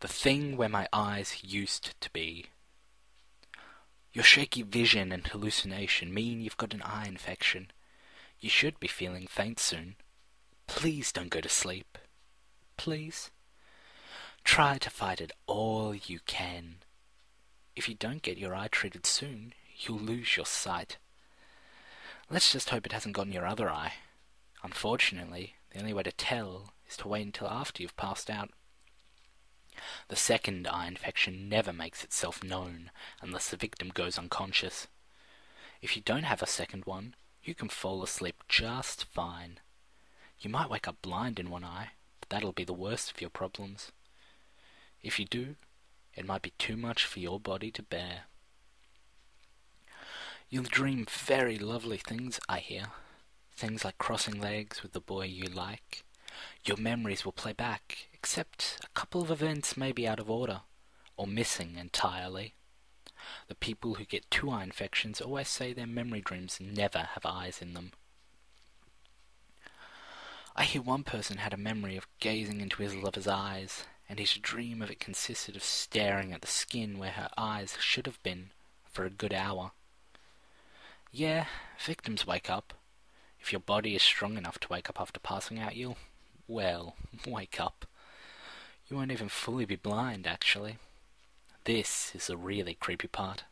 The thing where my eyes used to be. Your shaky vision and hallucination mean you've got an eye infection. You should be feeling faint soon. Please don't go to sleep. Please. Try to fight it all you can. If you don't get your eye treated soon, you'll lose your sight. Let's just hope it hasn't gotten your other eye. Unfortunately, the only way to tell is to wait until after you've passed out. The second eye infection never makes itself known unless the victim goes unconscious. If you don't have a second one, you can fall asleep just fine. You might wake up blind in one eye, but that'll be the worst of your problems. If you do, it might be too much for your body to bear. You'll dream very lovely things, I hear. Things like crossing legs with the boy you like. Your memories will play back, except a couple of events may be out of order, or missing entirely. The people who get two eye infections always say their memory dreams never have eyes in them. I hear one person had a memory of gazing into his lover's eyes, and his dream of it consisted of staring at the skin where her eyes should have been for a good hour. Yeah, victims wake up. If your body is strong enough to wake up after passing out, you'll, well, wake up. You won't even fully be blind, actually. This is the really creepy part.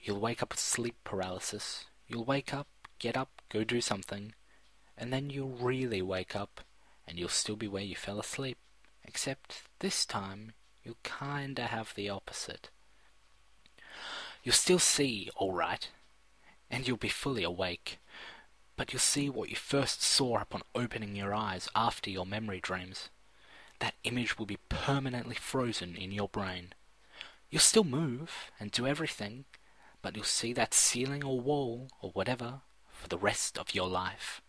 You'll wake up with sleep paralysis. You'll wake up, get up, go do something, and then you'll really wake up, and you'll still be where you fell asleep, except this time you'll kinda have the opposite. You'll still see, alright, and you'll be fully awake, but you'll see what you first saw upon opening your eyes after your memory dreams. That image will be permanently frozen in your brain. You'll still move and do everything, but you'll see that ceiling or wall or whatever for the rest of your life.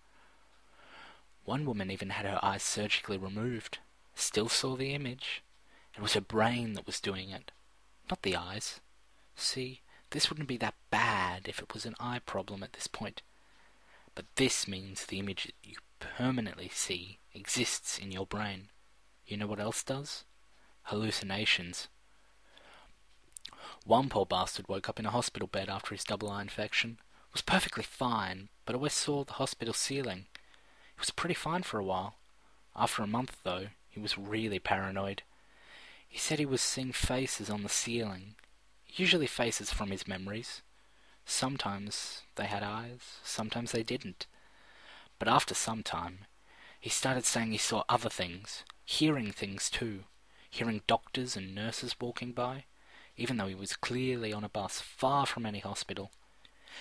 One woman even had her eyes surgically removed, still saw the image. It was her brain that was doing it, not the eyes. See, this wouldn't be that bad if it was an eye problem at this point. But this means the image that you permanently see exists in your brain. You know what else does? Hallucinations. One poor bastard woke up in a hospital bed after his double eye infection. Was perfectly fine, but always saw the hospital ceiling. He was pretty fine for a while. After a month, though, he was really paranoid. He said he was seeing faces on the ceiling, usually faces from his memories. Sometimes they had eyes, sometimes they didn't. But after some time, he started saying he saw other things, hearing things too, hearing doctors and nurses walking by, even though he was clearly on a bus far from any hospital.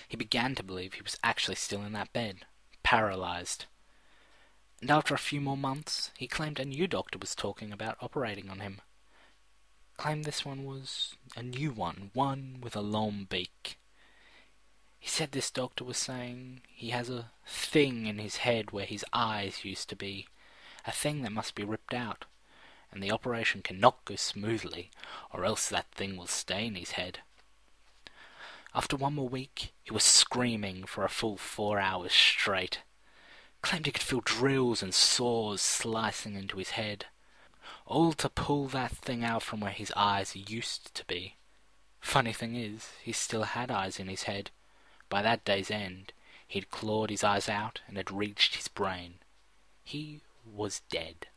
He began to believe he was actually still in that bed, paralyzed. And after a few more months, he claimed a new doctor was talking about operating on him. Claimed this one was a new one with a long beak. He said this doctor was saying he has a thing in his head where his eyes used to be, a thing that must be ripped out, and the operation cannot go smoothly, or else that thing will stay in his head. After one more week, he was screaming for a full 4 hours straight. Claimed he could feel drills and saws slicing into his head, all to pull that thing out from where his eyes used to be. Funny thing is, he still had eyes in his head. By that day's end, he'd clawed his eyes out and had reached his brain. He was dead.